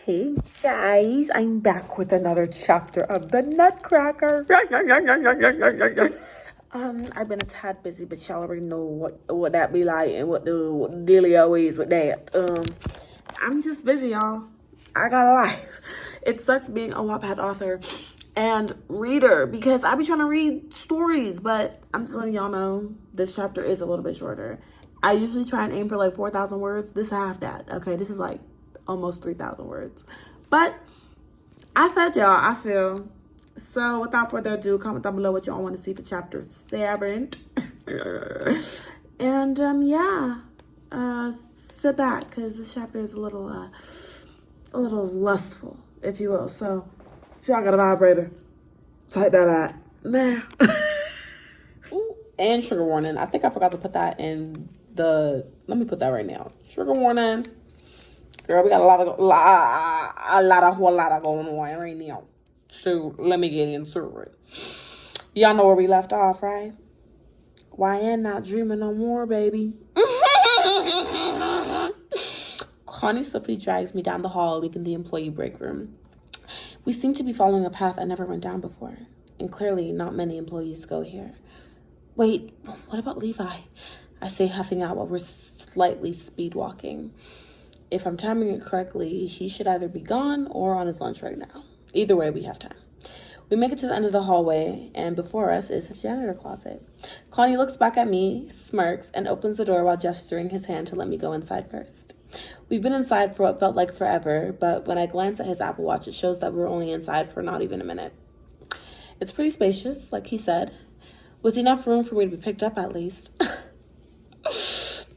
Hey guys, I'm back with another chapter of the Nutcracker. I've been a tad busy, but y'all already know what that be like and what the dealio is with that. I'm just busy, y'all. I got a life. It sucks being a Wattpad author and reader because I be trying to read stories, but I'm just letting y'all know this chapter is a little bit shorter. I usually try and aim for like 4,000 words. This is half that. Okay, this is like almost 3,000 words. But I fed y'all, I feel. So without further ado, comment down below what y'all want to see for chapter 7. And sit back because this chapter is a little lustful, if you will. So if y'all got a vibrator, type that out now. Ooh, and trigger warning. I think I forgot to put that in the. Let me put that right now. Trigger warning. Girl, we got a lot of going on right now. So let me get into it. Y'all know where we left off, right? Why ain't not dreaming no more, baby? Connie swiftly drags me down the hall, leaving the employee break room. We seem to be following a path I never went down before, and clearly not many employees go here. Wait, what about Levi? I say, huffing out while we're slightly speed walking. If I'm timing it correctly, he should either be gone or on his lunch right now. Either way, we have time. We make it to the end of the hallway, and before us is a janitor closet. Connie looks back at me, smirks, and opens the door while gesturing his hand to let me go inside first. We've been inside for what felt like forever, but when I glance at his Apple Watch, it shows that we're only inside for not even a minute. It's pretty spacious, like he said, with enough room for me to be picked up at least.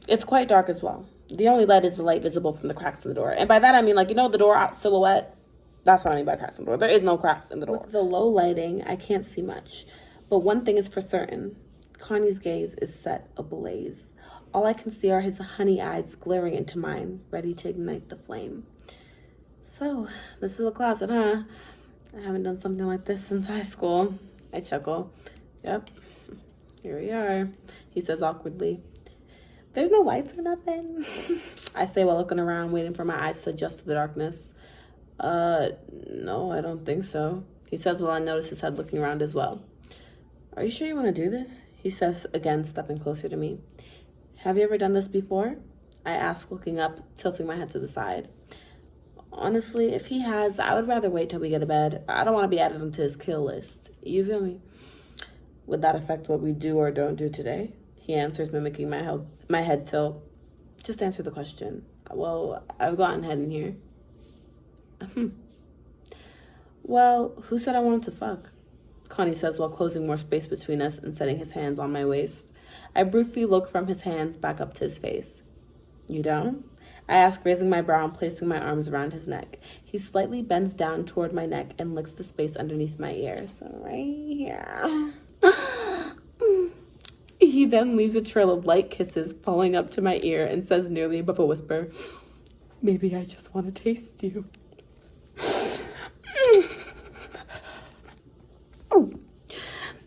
It's quite dark as well. The only light is the light visible from the cracks in the door. And by that, I mean, the door out silhouette. That's what I mean by cracks in the door. There is no cracks in the door. With the low lighting, I can't see much. But one thing is for certain. Connie's gaze is set ablaze. All I can see are his honey eyes glaring into mine, ready to ignite the flame. So, this is a closet, huh? I haven't done something like this since high school. I chuckle. Yep. Here we are, he says awkwardly. There's no lights or nothing? I say while looking around, waiting for my eyes to adjust to the darkness. No, I don't think so, he says while I notice his head looking around as well. Are you sure you want to do this? He says again, stepping closer to me. Have you ever done this before? I ask, looking up, tilting my head to the side. Honestly, if he has, I would rather wait till we get to bed. I don't want to be added onto his kill list. You feel me? Would that affect what we do or don't do today? He answers, mimicking my head tilt. Just answer the question. Well, I've gotten head in here. Well, who said I wanted to fuck? Connie says while closing more space between us and setting his hands on my waist. I briefly look from his hands back up to his face. You down? I ask, raising my brow and placing my arms around his neck. He slightly bends down toward my neck and licks the space underneath my ear. So right here. He then leaves a trail of light kisses falling up to my ear and says nearly above a whisper, maybe I just want to taste you.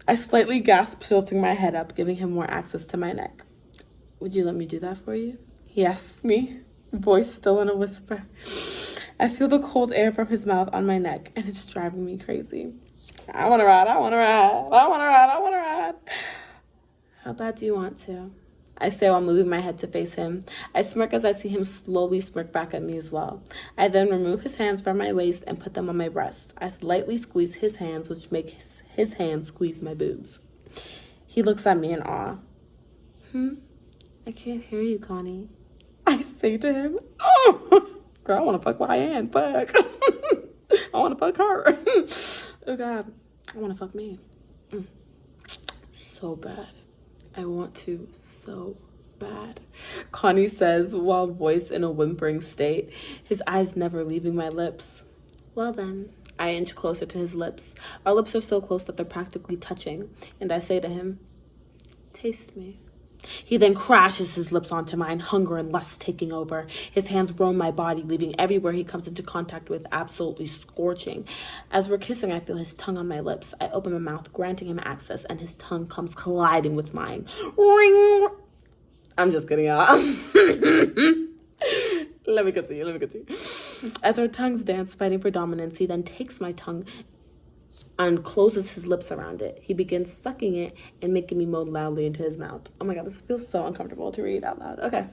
I slightly gasp, tilting my head up, giving him more access to my neck. Would you let me do that for you? He asks me, voice still in a whisper. I feel the cold air from his mouth on my neck, and it's driving me crazy. I want to ride. How bad do you want to? I say while moving my head to face him. I smirk as I see him slowly smirk back at me as well. I then remove his hands from my waist and put them on my breast. I lightly squeeze his hands, which makes his hands squeeze my boobs. He looks at me in awe. I can't hear you, Connie. I say to him, oh, girl, I want to fuck Ryan. Fuck. I want to fuck her. Oh, God. I want to fuck me. So bad. I want to so bad, Connie says while voiced in a whimpering state, his eyes never leaving my lips. Well then, I inch closer to his lips. Our lips are so close that they're practically touching, and I say to him, taste me. He then crashes his lips onto mine, hunger and lust taking over. His hands roam my body, leaving everywhere he comes into contact with absolutely scorching. As we're kissing, I feel his tongue on my lips. I open my mouth, granting him access, and his tongue comes colliding with mine. Ring! I'm just kidding, y'all. Let me continue. As our tongues dance, fighting for dominance, he then takes my tongue and closes his lips around it. He begins sucking it and making me moan loudly into his mouth. Oh my god, this feels so uncomfortable to read out loud. Okay.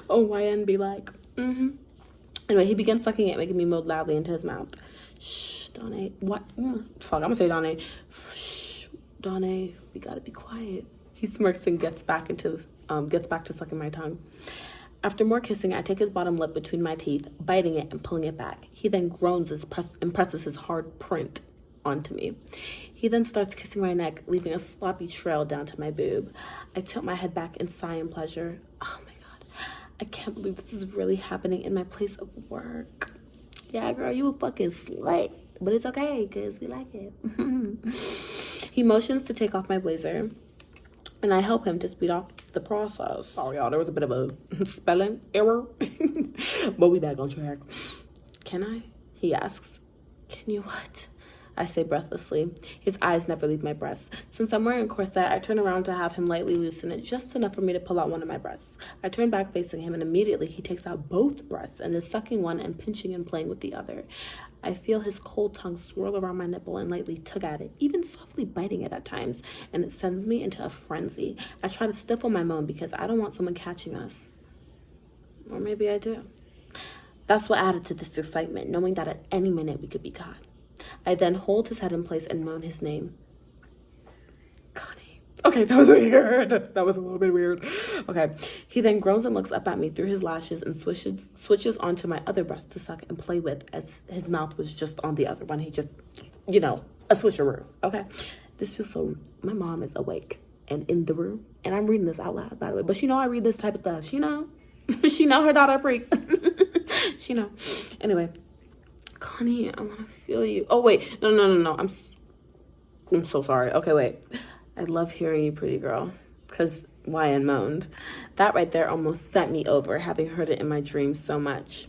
Oh, YN be like, Anyway, he begins sucking it, making me moan loudly into his mouth. Shh, Donnie. What? Fuck, I'm gonna say Donnie. Shh, Donnie, we gotta be quiet. He smirks and gets back to sucking my tongue. After more kissing, I take his bottom lip between my teeth, biting it and pulling it back. He then groans and presses his hard print onto me. He then starts kissing my neck, leaving a sloppy trail down to my boob. I tilt my head back and sigh in pleasure. Oh my god, I can't believe this is really happening in my place of work. Yeah, girl, you a fucking slut. But it's okay, because we like it. He motions to take off my blazer, and I help him to speed up the process. Sorry, y'all, there was a bit of a spelling error. But we back on track. Can I? He asks. Can you what? I say breathlessly. His eyes never leave my breasts. Since I'm wearing a corset, I turn around to have him lightly loosen it, just enough for me to pull out one of my breasts. I turn back facing him, and immediately he takes out both breasts and is sucking one and pinching and playing with the other. I feel his cold tongue swirl around my nipple and lightly tug at it, even softly biting it at times, and it sends me into a frenzy. I try to stifle my moan because I don't want someone catching us. Or maybe I do. That's what added to this excitement, knowing that at any minute we could be caught. I then hold his head in place and moan his name. Connie. Okay, that was weird. That was a little bit weird. Okay. He then groans and looks up at me through his lashes and switches onto my other breast to suck and play with, as his mouth was just on the other one. He just, a switcheroo. Okay. This feels so... My mom is awake and in the room. And I'm reading this out loud, by the way. But she know I read this type of stuff. She know. She know her daughter a freak. She know. Anyway. Connie, I want to feel you. Oh, wait. No. I'm so sorry. Okay, wait. I love hearing you, pretty girl. Because YN moaned. That right there almost sent me over, having heard it in my dreams so much.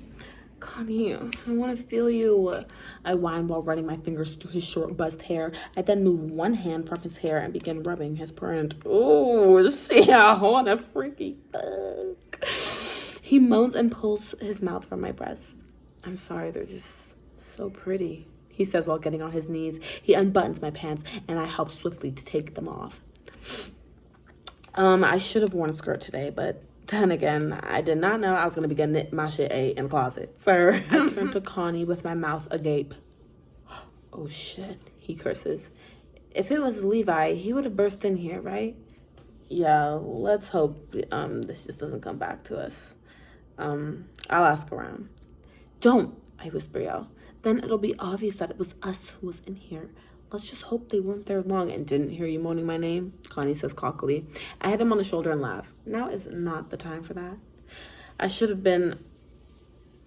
Connie, I want to feel you. I whine while running my fingers through his short buzzed hair. I then move one hand from his hair and begin rubbing his print. Ooh, see, I want a freaky fuck. He moans and pulls his mouth from my breast. I'm sorry, they're just... so pretty, he says while getting on his knees. He unbuttons my pants, and I help swiftly to take them off. I should have worn a skirt today, but then again, I did not know I was going to be getting my shit ate in the closet. Sir. I turn to Connie with my mouth agape. Oh, shit, he curses. If it was Levi, he would have burst in here, right? Yeah, let's hope this just doesn't come back to us. I'll ask around. Don't, I whisper yell. Then it'll be obvious that it was us who was in here. Let's just hope they weren't there long and didn't hear you moaning my name, Connie says cockily. I hit him on the shoulder and laugh. Now is not the time for that. I should have been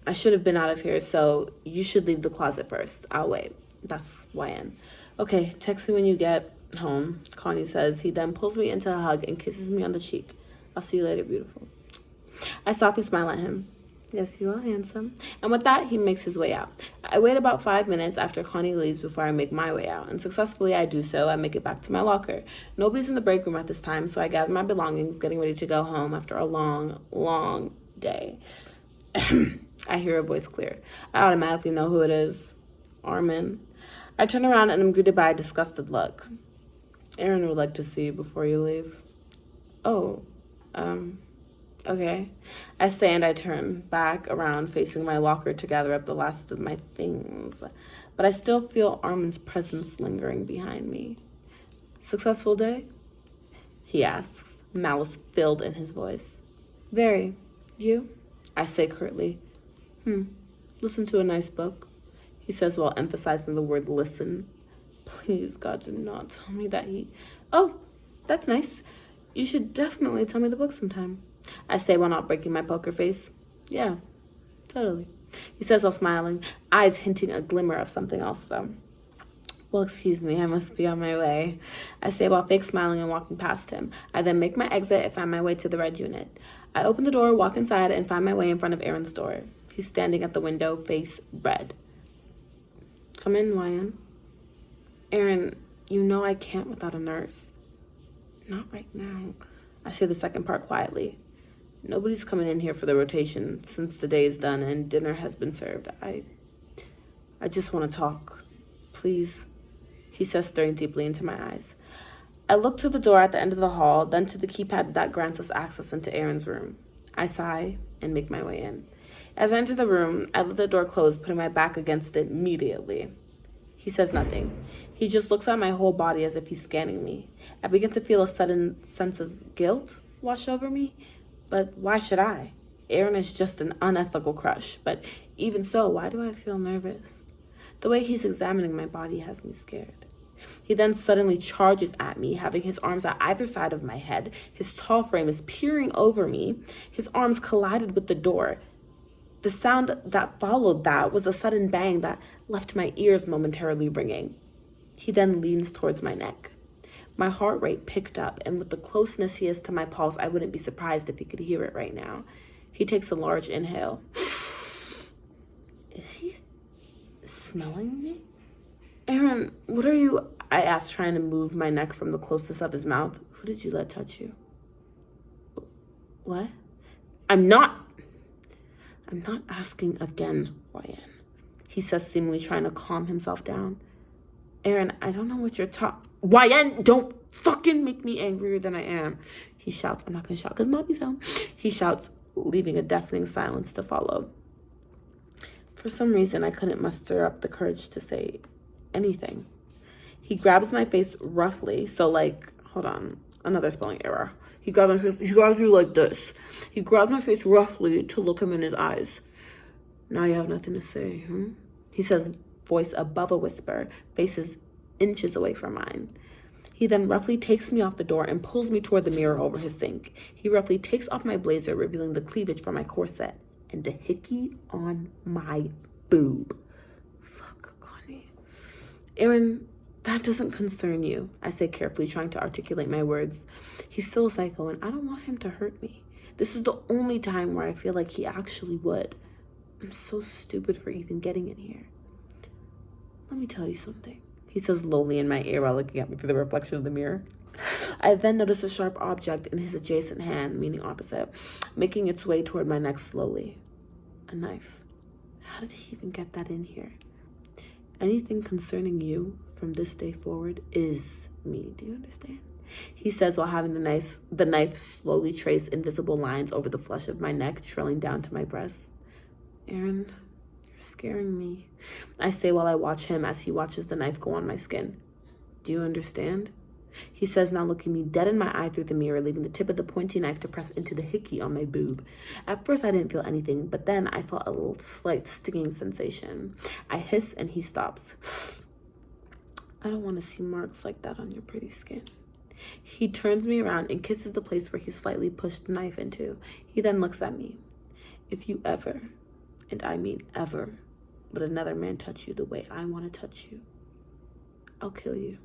out of here, so you should leave the closet first. I'll wait. That's YN. Okay, text me when you get home, Connie says. He then pulls me into a hug and kisses me on the cheek. I'll see you later, beautiful. I softly smile at him. Yes, you are handsome. And with that, he makes his way out. I wait about 5 minutes after Connie leaves before I make my way out, and successfully I do so. I make it back to my locker. Nobody's in the break room at this time, so I gather my belongings, getting ready to go home after a long, long day. I hear a voice clear. I automatically know who it is. Armin. I turn around and am greeted by a disgusted look. Aaron would like to see you before you leave. Oh, okay. I say and I turn back around, facing my locker to gather up the last of my things. But I still feel Armin's presence lingering behind me. Successful day? He asks, malice filled in his voice. Very. You? I say curtly. Listen to a nice book, he says while emphasizing the word listen. Please, God, do not tell me that he... Oh, that's nice. You should definitely tell me the book sometime, I say while not breaking my poker face. Yeah, totally, he says while smiling, eyes hinting a glimmer of something else, though. Well, excuse me, I must be on my way, I say while fake smiling and walking past him. I then make my exit and find my way to the red unit. I open the door, walk inside, and find my way in front of Aaron's door. He's standing at the window, face red. Come in, YN. Aaron, you know I can't without a nurse. Not right now, I say the second part quietly. Nobody's coming in here for the rotation since the day is done and dinner has been served. I just want to talk. Please, he says, staring deeply into my eyes. I look to the door at the end of the hall, then to the keypad that grants us access into Aaron's room. I sigh and make my way in. As I enter the room, I let the door close, putting my back against it immediately. He says nothing. He just looks at my whole body as if he's scanning me. I begin to feel a sudden sense of guilt wash over me, but why should I? Aaron is just an unethical crush, but even so, why do I feel nervous? The way he's examining my body has me scared. He then suddenly charges at me, having his arms at either side of my head. His tall frame is peering over me. His arms collided with the door. The sound that followed that was a sudden bang that left my ears momentarily ringing. He then leans towards my neck. My heart rate picked up, and with the closeness he is to my pulse, I wouldn't be surprised if he could hear it right now. He takes a large inhale. Is he smelling me? Aaron, what are you... I asked, trying to move my neck from the closest of his mouth. Who did you let touch you? What? I'm not asking again, YN. He says, seemingly trying to calm himself down. Aaron, I don't know what you're YN, don't fucking make me angrier than I am. He shouts. I'm not going to shout because mommy's home. He shouts, leaving a deafening silence to follow. For some reason, I couldn't muster up the courage to say anything. He grabs my face roughly. So, hold on. Another spelling error. He grabs me like this. He grabs my face roughly to look him in his eyes. Now you have nothing to say, He says, voice above a whisper, faces inches away from mine. He then roughly takes me off the door and pulls me toward the mirror over his sink. He roughly takes off my blazer, revealing the cleavage from my corset and a hickey on my boob. Fuck, Connie. Aaron, that doesn't concern you, I say carefully, trying to articulate my words. He's still a psycho, and I don't want him to hurt me. This is the only time where I feel like he actually would. I'm so stupid for even getting in here. Let me tell you something, he says lowly in my ear while looking at me through the reflection of the mirror. I then notice a sharp object in his adjacent hand, meaning opposite, making its way toward my neck slowly. A knife. How did he even get that in here? Anything concerning you from this day forward is me. Do you understand? He says while having the knife slowly trace invisible lines over the flesh of my neck, trailing down to my breasts. Aaron, you're scaring me, I say while I watch him as he watches the knife go on my skin. Do you understand? He says, now looking me dead in my eye through the mirror, leaving the tip of the pointy knife to press into the hickey on my boob. At first, I didn't feel anything, but then I felt a little slight stinging sensation. I hiss and he stops. I don't want to see marks like that on your pretty skin. He turns me around and kisses the place where he slightly pushed the knife into. He then looks at me. If you ever, and I mean ever, let another man touch you the way I want to touch you, I'll kill you.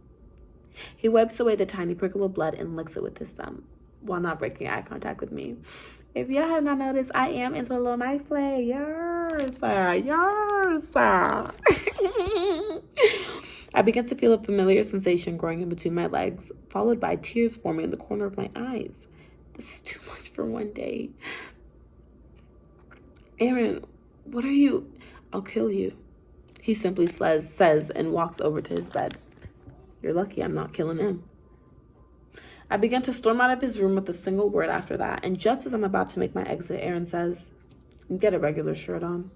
He wipes away the tiny prickle of blood and licks it with his thumb, while not breaking eye contact with me. If y'all have not noticed, I am into a little knife play. Yes. I begin to feel a familiar sensation growing in between my legs, followed by tears forming in the corner of my eyes. This is too much for one day. Aaron, what are you? I'll kill you, he simply says and walks over to his bed. You're lucky I'm not killing him. I begin to storm out of his room with a single word after that, and just as I'm about to make my exit, Aaron says, get a regular shirt on.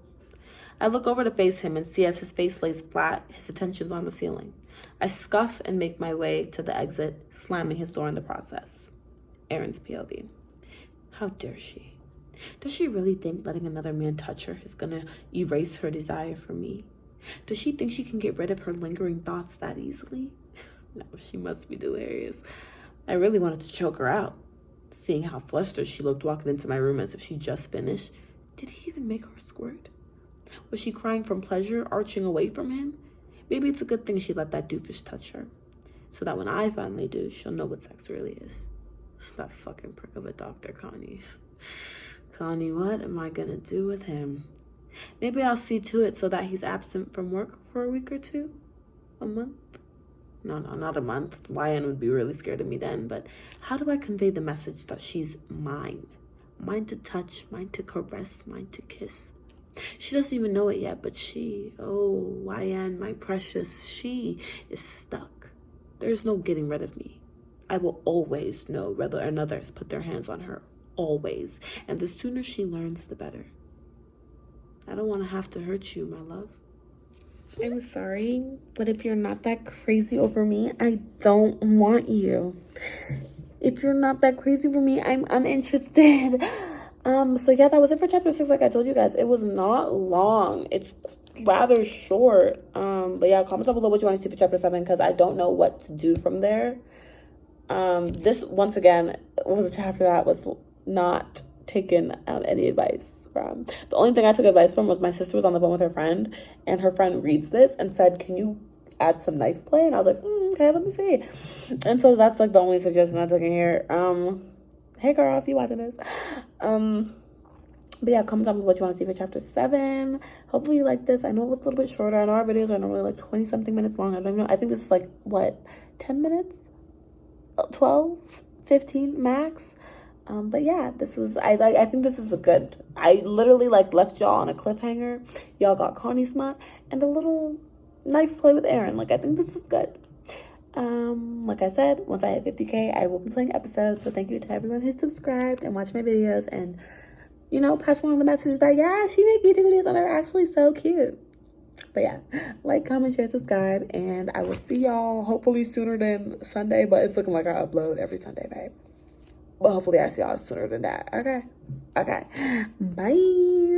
I look over to face him and see as his face lays flat, his attention's on the ceiling. I scuff and make my way to the exit, slamming his door in the process. Aaron's POV. How dare she? Does she really think letting another man touch her is gonna erase her desire for me? Does she think she can get rid of her lingering thoughts that easily? No, she must be delirious. I really wanted to choke her out. Seeing how flustered she looked walking into my room as if she just finished. Did he even make her squirt? Was she crying from pleasure, arching away from him? Maybe it's a good thing she let that doofus touch her, so that when I finally do, she'll know what sex really is. That fucking prick of a doctor, Connie. Connie, what am I gonna do with him? Maybe I'll see to it so that he's absent from work for a week or two? A month? No, not a month. YN would be really scared of me then, but how do I convey the message that she's mine? Mine to touch, mine to caress, mine to kiss. She doesn't even know it yet, but she, oh, YN, my precious, she is stuck. There's no getting rid of me. I will always know whether another has put their hands on her. Always. And the sooner she learns, the better. I don't want to have to hurt you, my love. I'm sorry, but if you're not that crazy over me, I don't want you. If you're not that crazy over me, I'm uninterested. So yeah, that was it for chapter 6. Like I told you guys, it was not long. It's rather short. But yeah, comment down below what you want to see for chapter 7, because I don't know what to do from there. This, once again, was a chapter that was not taken any advice from. The only thing I took advice from was my sister was on the phone with her friend, and her friend reads this and said, can you add some knife play? And I was like, okay, let me see. And so that's like the only suggestion I took in here. Hey girl, if you watching this. But yeah, comment down with what you want to see for chapter 7. Hopefully you like this. I know it was a little bit shorter. I know our videos are normally like 20 something minutes long. I don't know. I think this is like what, 10 minutes, 12, 15 max. But yeah, this was, I think this is a good, I literally like left y'all on a cliffhanger. Y'all got Connie smut and a little knife play with Aaron. Like, I think this is good. Like I said, once I hit 50K, I will be playing episodes. So thank you to everyone who's subscribed and watched my videos, and, you know, pass along the message that, yeah, she made YouTube videos and they're actually so cute. But yeah, like, comment, share, subscribe, and I will see y'all hopefully sooner than Sunday, but it's looking like I upload every Sunday, babe. But hopefully I see y'all sooner than that. Okay. Bye.